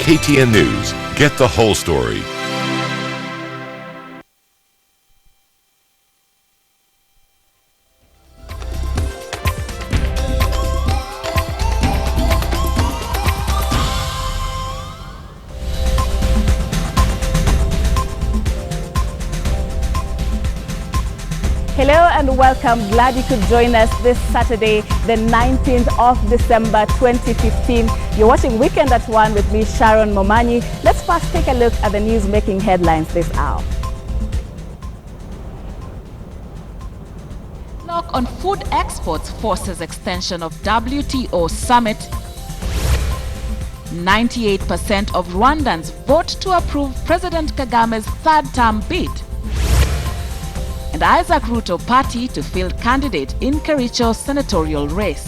KTN News. Get the whole story. Hello and welcome. Glad you could join us this Saturday, the 19th of December 2015. You're watching Weekend at 1 with me, Sharon Momanyi. Let's first take a look at the news making headlines this hour. Lock on food exports forces extension of WTO summit. 98% of Rwandans vote to approve President Kagame's third-term bid. And Isaac Ruto party to field candidate in Kericho senatorial race.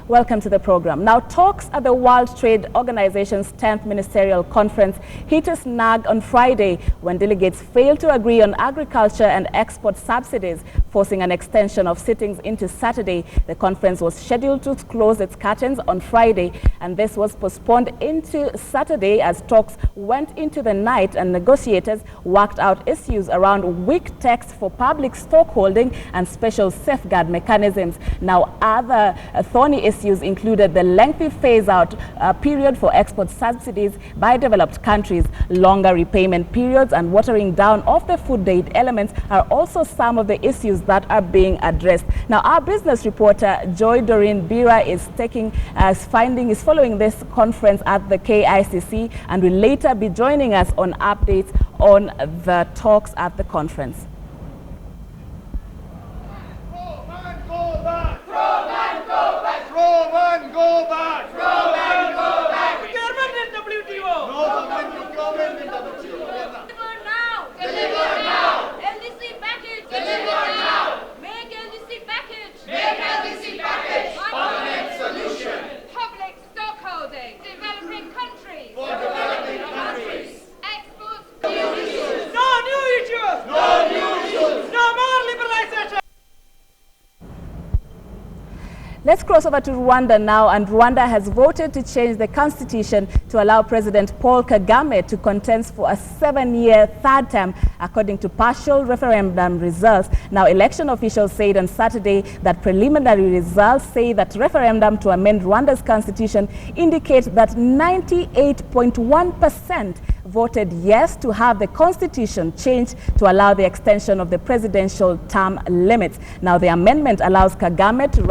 Welcome to the program. Now, talks at the World Trade Organization's 10th Ministerial Conference hit a snag on Friday when delegates failed to agree on agriculture and export subsidies, forcing an extension of sittings into Saturday. The conference was scheduled to close its curtains on Friday, and this was postponed into Saturday as talks went into the night and negotiators worked out issues around weak tax for public stockholding and special safeguard mechanisms. Now, other thorny issues included the lengthy phase-out period for export subsidies by developed countries. Longer repayment periods and watering down of the food aid elements are also some of the issues that are being addressed. Now, our business reporter Joy Doreen Bira is following this conference at the KICC and will later be joining us on updates on the talks at the conference. Roman, go back! Roman, go back! Procurement in WTO! No procurement in WTO! Deliver now! Deliver now! LDC package! Deliver now! Make LDC package! Make LDC package! Permanent solution! Public stockholding! Developing countries! For developing countries! Exports! New issues! No new issues! No new issues! No more liberalization! Let's cross over to Rwanda now, and Rwanda has voted to change the constitution to allow President Paul Kagame to contest for a 7-year third term, according to partial referendum results. Now, election officials said on Saturday that preliminary results say that referendum to amend Rwanda's constitution indicates that 98.1% voted yes to have the constitution changed to allow the extension of the presidential term limits. Now, the amendment allows Kagame to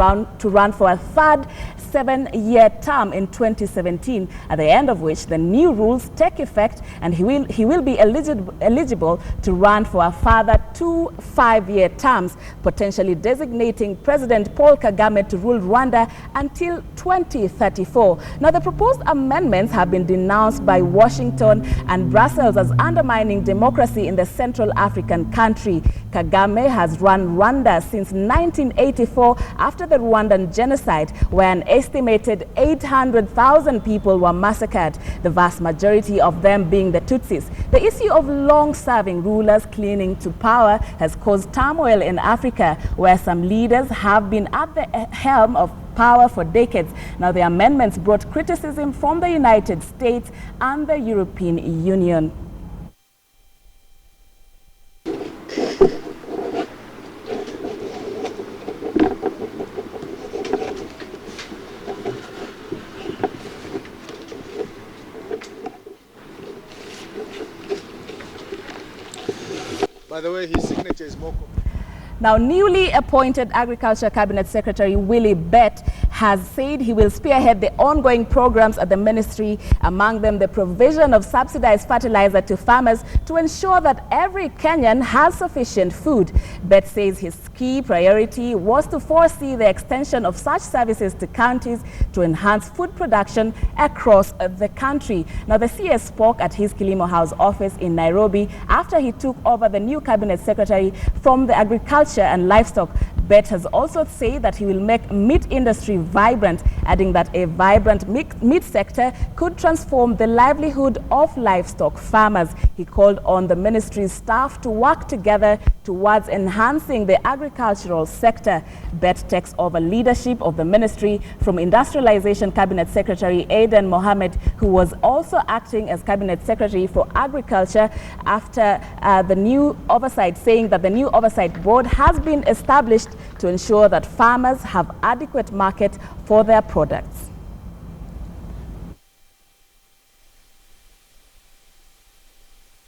run for a third 7-year term in 2017, at the end of which the new rules take effect, and he will be eligible to run for a further 2 5-year terms, potentially designating President Paul Kagame to rule Rwanda until 2034. Now, the proposed amendments have been denounced by Washington and Brussels as undermining democracy in the Central African country. Kagame has run Rwanda since 1984 after the Rwandan genocide, where an estimated 800,000 people were massacred, the vast majority of them being the Tutsis. The issue of long-serving rulers clinging to power has caused turmoil in Africa, where some leaders have been at the helm of power for decades. Now, the amendments brought criticism from the United States and the European Union. By the way, his signature is Moko. Now, newly appointed Agriculture Cabinet Secretary Willie Bett has said he will spearhead the ongoing programs at the ministry, among them the provision of subsidized fertilizer to farmers to ensure that every Kenyan has sufficient food. Bett says his key priority was to foresee the extension of such services to counties to enhance food production across the country. Now, the CS spoke at his Kilimo House office in Nairobi after he took over the new Cabinet Secretary from the Agriculture and Livestock. Bet has also said that he will make meat industry vibrant, adding that a vibrant meat sector could transform the livelihood of livestock farmers. He called on the ministry's staff to work together towards enhancing the agricultural sector. Bet takes over leadership of the ministry from Industrialization Cabinet Secretary Aden Mohamed, who was also acting as Cabinet Secretary for Agriculture, after the new oversight, saying that the new oversight board has been established to ensure that farmers have adequate market for their products.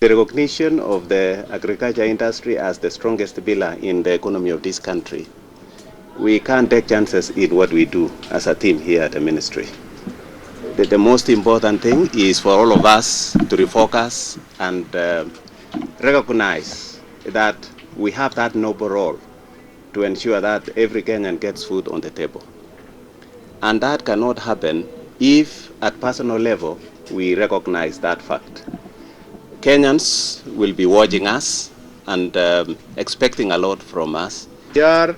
The recognition of the agriculture industry as the strongest pillar in the economy of this country, we can't take chances in what we do as a team here at the ministry. The most important thing is for all of us to refocus and recognize that we have that noble role to ensure that every Kenyan gets food on the table. And that cannot happen if at personal level we recognize that fact. Kenyans will be watching us and expecting a lot from us. We are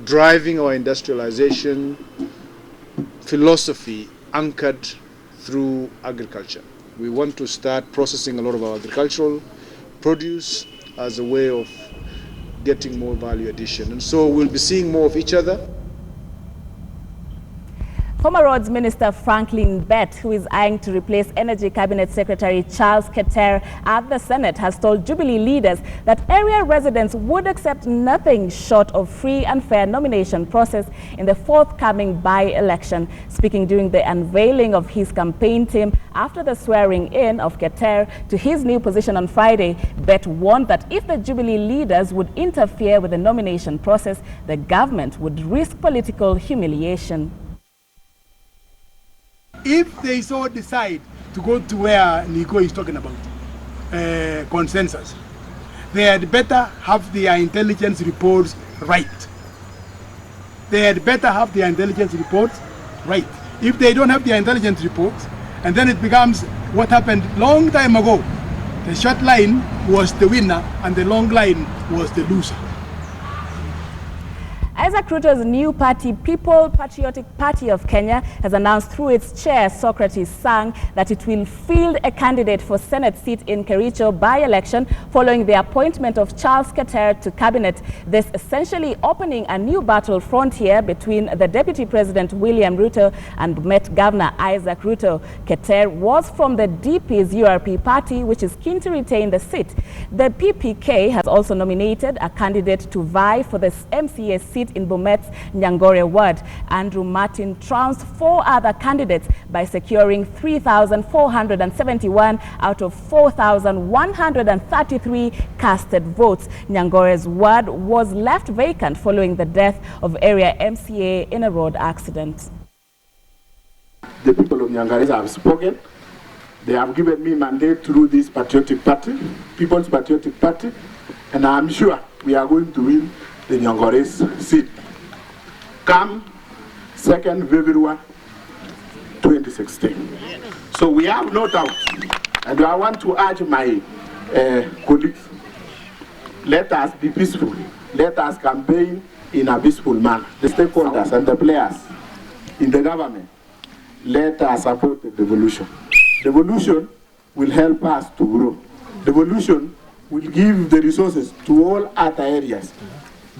driving our industrialization philosophy anchored through agriculture. We want to start processing a lot of our agricultural produce as a way of getting more value addition. And so we'll be seeing more of each other. Former Roads Minister Franklin Bett, who is eyeing to replace Energy Cabinet Secretary Charles Keter at the Senate, has told Jubilee leaders that area residents would accept nothing short of free and fair nomination process in the forthcoming by-election. Speaking during the unveiling of his campaign team after the swearing in of Keter to his new position on Friday, Bett warned that if the Jubilee leaders would interfere with the nomination process, the government would risk political humiliation. If they so decide to go to where Nico is talking about, consensus, they had better have their intelligence reports right. They had better have their intelligence reports right. If they don't have their intelligence reports, and then it becomes what happened long time ago. The short line was the winner and the long line was the loser. Isaac Ruto's new party, People Patriotic Party of Kenya, has announced through its chair, Socrates Sang, that it will field a candidate for Senate seat in Kericho by-election following the appointment of Charles Keter to cabinet. This essentially opening a new battle frontier between the Deputy President William Ruto and Met Governor Isaac Ruto. Keter was from the DP's URP party, which is keen to retain the seat. The PPK has also nominated a candidate to vie for the MCA seat in Bomet's Nyangore ward. Andrew Martin trounced 4 other candidates by securing 3,471 out of 4,133 casted votes. Nyangore's ward was left vacant following the death of area MCA in a road accident. The people of Nyangore have spoken. They have given me mandate through this patriotic party, People's Patriotic Party, and I'm sure we are going to win the Nyangore's seat come 2nd February 2016. So we have no doubt, and I want to urge my colleagues, let us be peaceful, let us campaign in a peaceful manner. The stakeholders and the players in the government, let us support the devolution. Devolution will help us to grow. Devolution will give the resources to all other areas.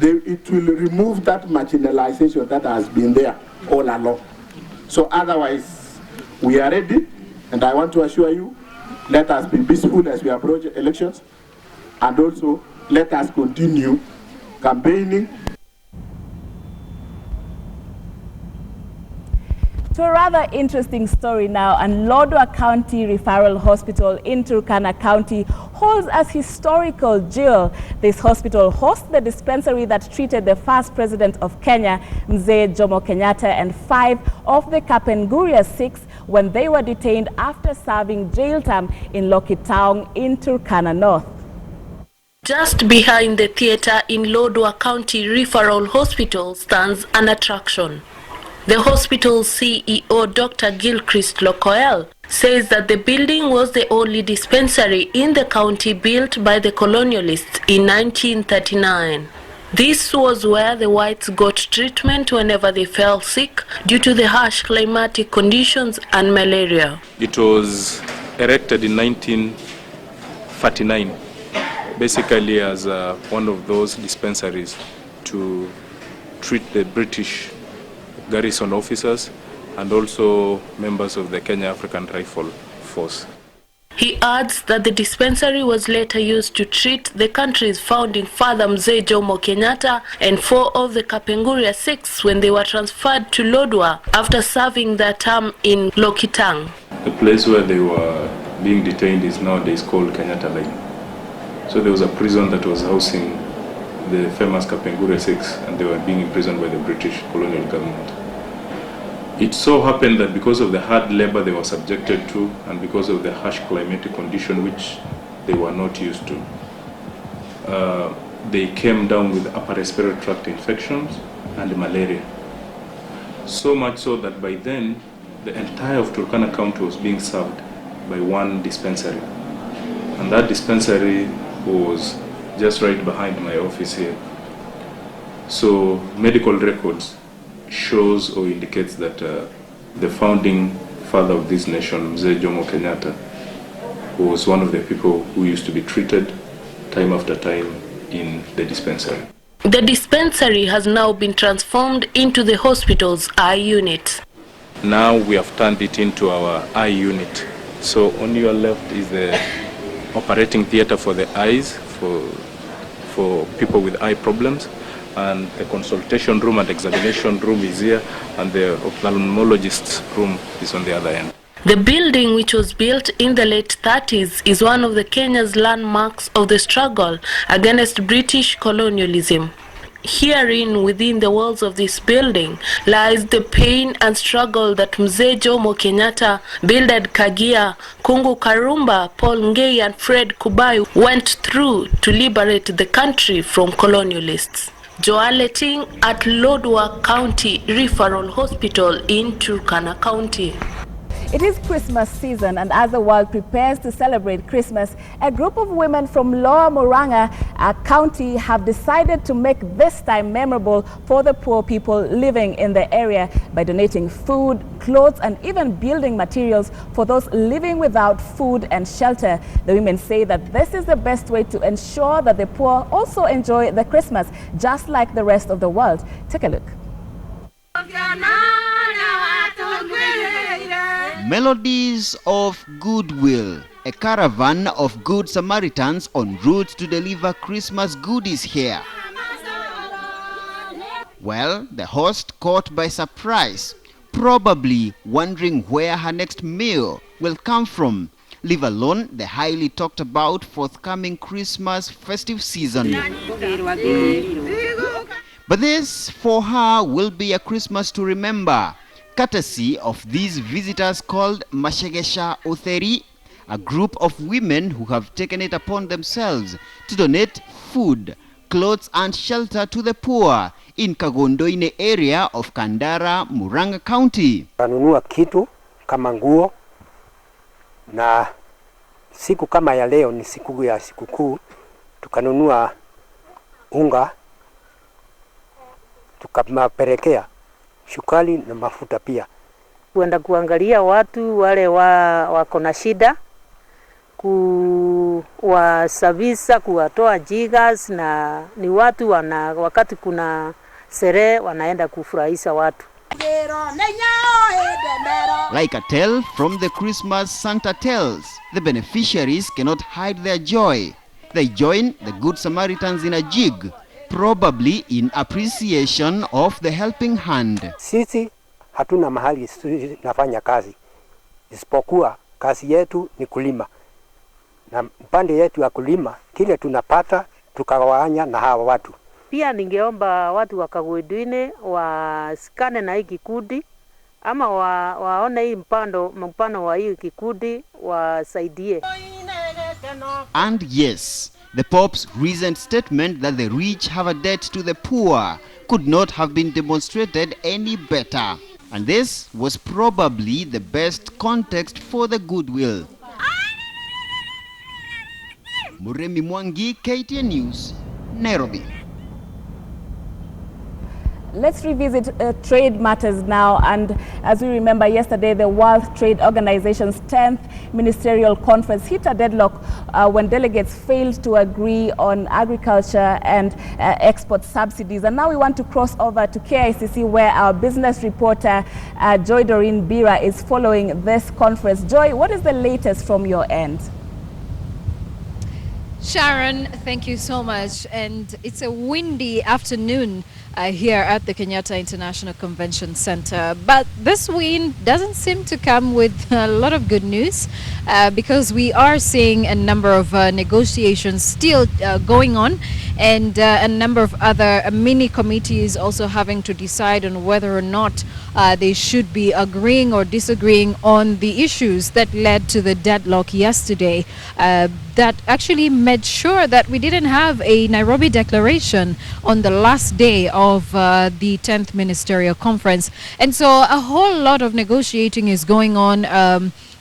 It will remove that marginalization that has been there all along. So otherwise, we are ready, and I want to assure you, let us be peaceful as we approach elections, and also let us continue campaigning. To a rather interesting story now, and Lodwar County Referral Hospital in Turkana County holds as historical jewel. This hospital hosts the dispensary that treated the first president of Kenya, Mzee Jomo Kenyatta, and 5 of the Kapenguria 6 when they were detained after serving jail term in Lokitaung in Turkana North. Just behind the theater in Lodwar County Referral Hospital stands an attraction. The hospital's CEO, Dr. Gilchrist Lokoel, says that the building was the only dispensary in the county built by the colonialists in 1939. This was where the whites got treatment whenever they fell sick due to the harsh climatic conditions and malaria. It was erected in 1949, basically as one of those dispensaries to treat the British garrison officers and also members of the Kenya African Rifle Force. He adds that the dispensary was later used to treat the country's founding father Mzee Jomo Kenyatta and 4 of the Kapenguria 6 when they were transferred to Lodwar after serving their term in Lokitang. The place where they were being detained is nowadays called Kenyatta Line. So there was a prison that was housing the famous Kapenguria 6 and they were being imprisoned by the British colonial government. It so happened that because of the hard labor they were subjected to and because of the harsh climatic condition which they were not used to, they came down with upper respiratory tract infections and malaria. So much so that by then, the entire of Turkana County was being served by one dispensary. And that dispensary was just right behind my office here. So medical records shows or indicates that the founding father of this nation, Mzee Jomo Kenyatta, was one of the people who used to be treated time after time in the dispensary. The dispensary has now been transformed into the hospital's eye unit. Now we have turned it into our eye unit. So on your left is the operating theater for the eyes, for people with eye problems. And the consultation room and examination room is here, and the ophthalmologist's room is on the other end. The building, which was built in the late 30s, is one of the Kenya's landmarks of the struggle against British colonialism. Herein, within the walls of this building, lies the pain and struggle that Mzee Jomo Kenyatta, Bildad Kagia, Kungu Karumba, Paul Ngei and Fred Kubai went through to liberate the country from colonialists. Joaleting at Lodwar County Referral Hospital in Turkana County. It is Christmas season, and as the world prepares to celebrate Christmas, a group of women from Lower Muranga County have decided to make this time memorable for the poor people living in the area by donating food, clothes, and even building materials for those living without food and shelter. The women say that this is the best way to ensure that the poor also enjoy the Christmas, just like the rest of the world. Take a look. Melodies of Goodwill, a caravan of good Samaritans en route to deliver Christmas goodies here. Well, the host caught by surprise, probably wondering where her next meal will come from, leave alone the highly talked about forthcoming Christmas festive season. But this, for her, will be a Christmas to remember, courtesy of these visitors called Mashegesha Utheri, a group of women who have taken it upon themselves to donate food, clothes and shelter to the poor in Kagondoine area of Kandara, Muranga County. Kanunua kitu kama nguo, na siku kama ya leo ni siku ya sikukuu, tukanunua unga, tukamapelekea shukari na mafuta pia. Kuenda kuangalia watu wale wako na shida, kuwasavisa, kuwatoa jigas, na ni watu wakati kuna sherehe wanaenda kufurahisha watu. Like a tale from the Christmas Santa tells, the beneficiaries cannot hide their joy. They join the Good Samaritans in a jig, probably in appreciation of the helping hand. Sisi hatuna mahali nafanya kazi, isipokuwa kazi yetu ni kulima. Na upande yetu ya kulima, kile tunapata tukawanya na hawa watu. Pia ningeomba watu wa Kagwedwine wasikane na hii kikundi, ama waone hii mpano wa hii kikundi wasaidie. And yes, the Pope's recent statement that the rich have a debt to the poor could not have been demonstrated any better. And this was probably the best context for the goodwill. Muremi Mwangi, KTN News, Nairobi. Let's revisit trade matters now. And as we remember, yesterday the World Trade Organization's 10th Ministerial Conference hit a deadlock when delegates failed to agree on agriculture and export subsidies. And now we want to cross over to KICC, where our business reporter Joy Doreen Bira is following this conference. Joy, what is the latest from your end? Sharon, thank you so much. And it's a windy afternoon here at the Kenyatta International Convention Center. But this wind doesn't seem to come with a lot of good news because we are seeing a number of negotiations still going on, and a number of other mini committees also having to decide on whether or not they should be agreeing or disagreeing on the issues that led to the deadlock yesterday. That actually made sure that we didn't have a Nairobi declaration on the last day of the 10th Ministerial Conference. And so a whole lot of negotiating is going on.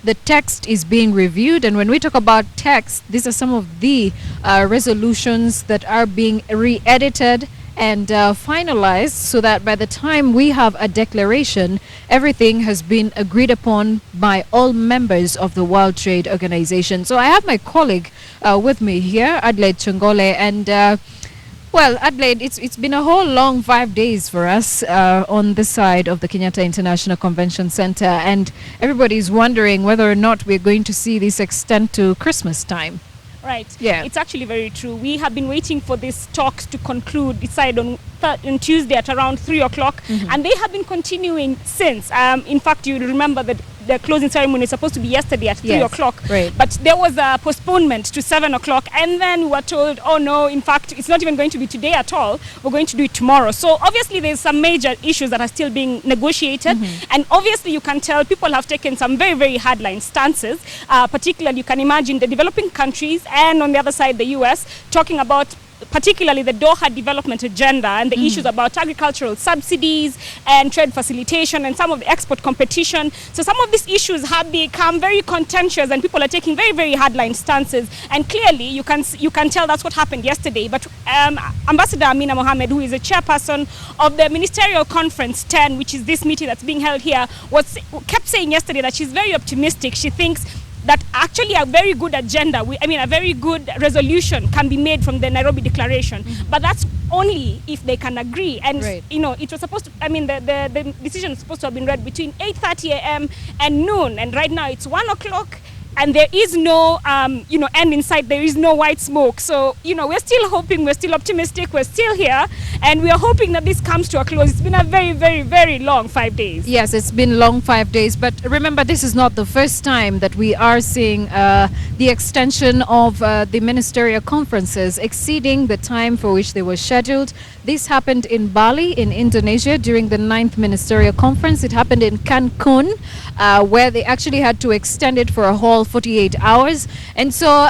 The text is being reviewed, and when we talk about text, these are some of the resolutions that are being re-edited and finalized, so that by the time we have a declaration, everything has been agreed upon by all members of the World Trade Organization. So I have my colleague with me here, Adelaide Chongole, and well, Adelaide, it's been a whole long 5 days for us on this side of the Kenyatta International Convention Center, and everybody's wondering whether or not we're going to see this extend to Christmas time. Right. Yeah. It's actually very true. We have been waiting for these talks to conclude, decide on Tuesday at around 3 o'clock, and they have been continuing since. In fact, you remember that the closing ceremony is supposed to be yesterday at 3 o'clock, right. but there was a postponement to 7 o'clock, and then we were told, oh no, in fact, it's not even going to be today at all. We're going to do it tomorrow. So obviously there's some major issues that are still being negotiated, and obviously you can tell people have taken some very, very hardline stances, particularly you can imagine the developing countries, and on the other side the US, talking about particularly the Doha development agenda and the issues about agricultural subsidies and trade facilitation and some of the export competition. So some of these issues have become very contentious, and people are taking very, very hardline stances. And clearly you can tell that's what happened yesterday. But Ambassador Amina Mohamed, who is a chairperson of the Ministerial Conference 10, which is this meeting that's being held here, kept saying yesterday that she's very optimistic. She thinks that actually a very good agenda, a very good resolution can be made from the Nairobi Declaration. But that's only if they can agree. And, it was supposed to, the decision is supposed to have been read between 8:30 a.m. and noon. And right now it's 1 o'clock. And there is no, end in sight. There is no white smoke. So, we're still hoping, we're still optimistic, we're still here. And we are hoping that this comes to a close. It's been a very, very, very long 5 days. Yes, it's been long 5 days. But remember, this is not the first time that we are seeing the extension of the ministerial conferences exceeding the time for which they were scheduled. This happened in Bali, in Indonesia, during the 9th Ministerial Conference. It happened in Cancun, where they actually had to extend it for a whole 48 hours. And so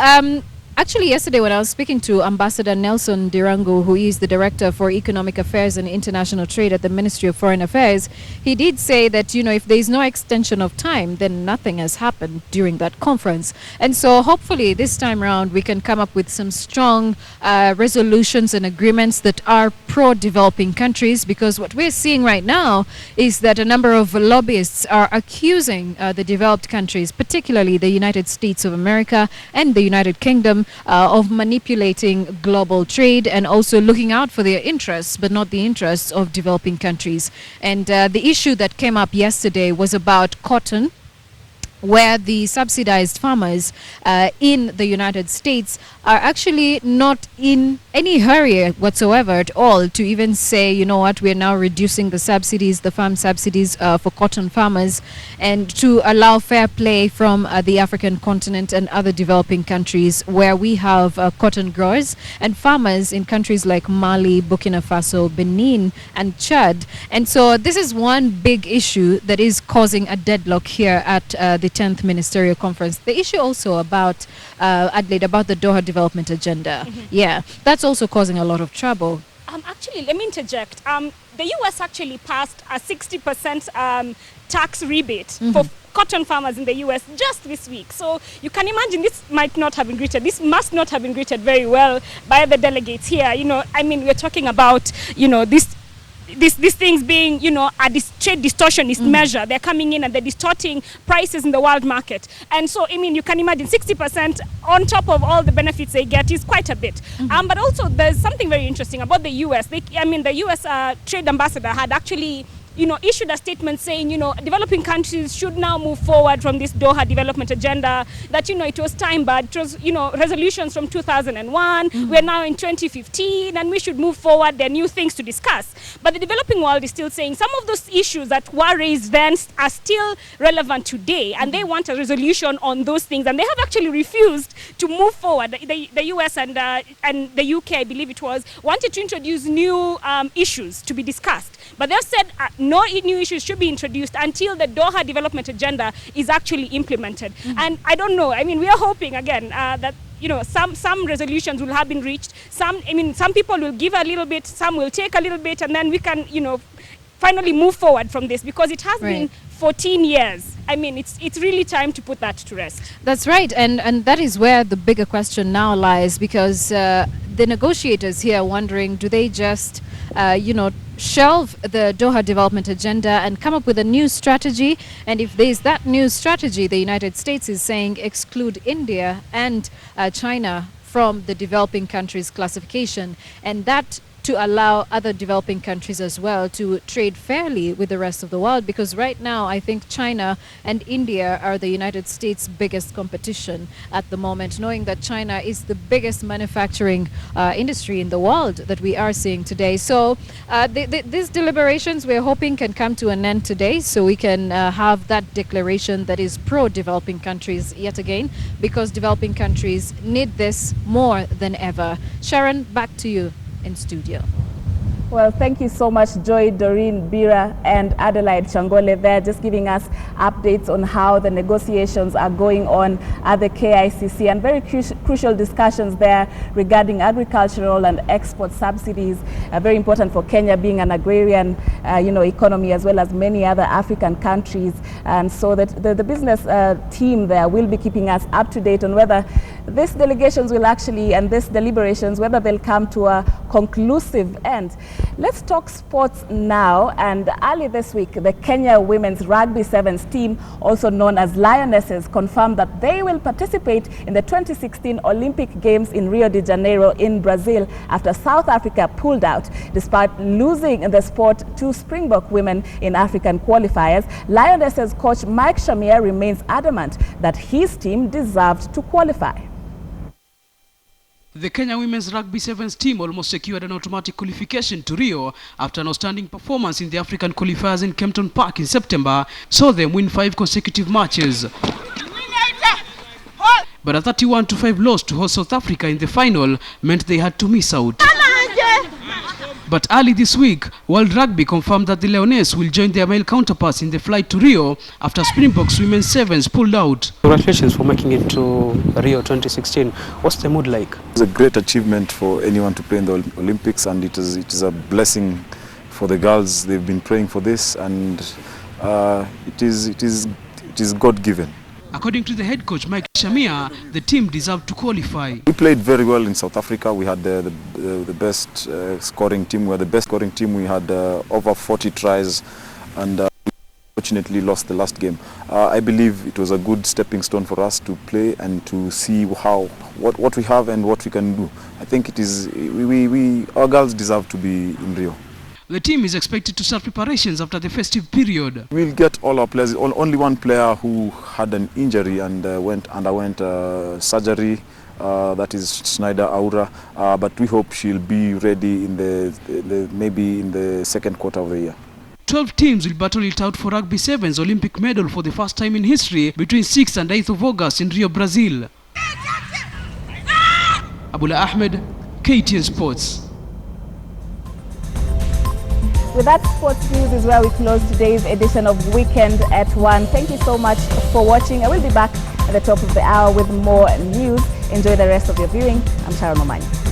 actually yesterday when I was speaking to Ambassador Nelson Dirango, who is the Director for Economic Affairs and International Trade at the Ministry of Foreign Affairs, he did say that, if there is no extension of time, then nothing has happened during that conference. And so hopefully this time around we can come up with some strong resolutions and agreements that are pro-developing countries, because what we're seeing right now is that a number of lobbyists are accusing the developed countries, particularly the United States of America and the United Kingdom, of manipulating global trade and also looking out for their interests, but not the interests of developing countries. And the issue that came up yesterday was about cotton, where the subsidized farmers in the United States are actually not in any hurry whatsoever at all to even say, you know what, we're now reducing the subsidies, the farm subsidies for cotton farmers, and to allow fair play from the African continent and other developing countries where we have cotton growers and farmers in countries like Mali, Burkina Faso, Benin, and Chad. And so this is one big issue that is causing a deadlock here at the 10th Ministerial Conference. The issue also about Adelaide, about the Doha Development Agenda. Yeah, that's also causing a lot of trouble. Actually, let me interject. The US actually passed a 60% tax rebate for cotton farmers in the US just this week. So you can imagine this might not have been greeted. This must not have been greeted very well by the delegates here. We're talking about, these things being, you know, a trade distortionist measure. They're coming in and they're distorting prices in the world market. And so, I mean, you can imagine 60% on top of all the benefits they get is quite a bit. But also there's something very interesting about the US. The US trade ambassador had actually, you know, issued a statement saying, you know, developing countries should now move forward from this Doha development agenda, that, you know, it was time, but it was, you know, resolutions from 2001, we're now in 2015, and we should move forward, there are new things to discuss. But the developing world is still saying some of those issues that were raised then are still relevant today, and they want a resolution on those things, and they have actually refused to move forward. The US and the UK, I believe it was, wanted to introduce new issues to be discussed, but they've said no new issues should be introduced until the Doha development agenda is actually implemented. And I don't know, I mean, we are hoping again that, you know, some resolutions will have been reached. Some people will give a little bit, some will take a little bit, and then we can, you know, finally move forward from this, because it has been 14 years. I mean, it's really time to put that to rest. That's right, and that is where the bigger question now lies, because the negotiators here are wondering, do they just, you know, shelve the Doha development agenda and come up with a new strategy? And if there's that new strategy, the United States is saying exclude India and China from the developing countries classification, and that to allow other developing countries as well to trade fairly with the rest of the world, because right now I think China and India are the United States' biggest competition at the moment, knowing that China is the biggest manufacturing industry in the world that we are seeing today. So these deliberations we're hoping can come to an end today, so we can have that declaration that is pro-developing countries yet again, because developing countries need this more than ever. Sharon, back to you in studio. Well, thank you so much, Joy, Doreen, Bira, and Adelaide Changole there, just giving us updates on how the negotiations are going on at the KICC, and very crucial discussions there regarding agricultural and export subsidies, very important for Kenya being an agrarian economy, as well as many other African countries. And so that the business team there will be keeping us up to date on whether these delegations will actually, and these deliberations, whether they'll come to a conclusive end. Let's talk sports now. And early this week, the Kenya Women's Rugby Sevens team, also known as Lionesses, confirmed that they will participate in the 2016 Olympic Games in Rio de Janeiro in Brazil after South Africa pulled out. Despite losing the sport to Springbok women in African qualifiers, Lionesses coach Mike Shamir remains adamant that his team deserved to qualify. The Kenya Women's Rugby Sevens team almost secured an automatic qualification to Rio after an outstanding performance in the African qualifiers in Kempton Park in September saw them win 5 consecutive matches. But a 31-5 loss to host South Africa in the final meant they had to miss out. But early this week, World Rugby confirmed that the Lionesses will join their male counterparts in the flight to Rio after Springboks Women's Sevens pulled out. Congratulations for making it to Rio 2016. What's the mood like? It's a great achievement for anyone to play in the Olympics, and it is a blessing for the girls. They've been praying for this, and it is God-given. According to the head coach Mike Shamir, the team deserved to qualify. We played very well in South Africa. We had the best scoring team. We were the best scoring team. We had over 40 tries, and unfortunately lost the last game. I believe it was a good stepping stone for us to play and to see what we have and what we can do. I think it is our girls deserve to be in Rio. The team is expected to start preparations after the festive period. We'll get all our players. Only one player who had an injury and underwent surgery, that is Schneider Aura, but we hope she'll be ready in maybe in the second quarter of the year. 12 teams will battle it out for Rugby Sevens Olympic medal for the first time in history between 6th and 8th of August in Rio, Brazil. Abula Ahmed, KTN Sports. With that, sports news is where we close today's edition of Weekend at 1. Thank you so much for watching. I will be back at the top of the hour with more news. Enjoy the rest of your viewing. I'm Sharon Omanyi.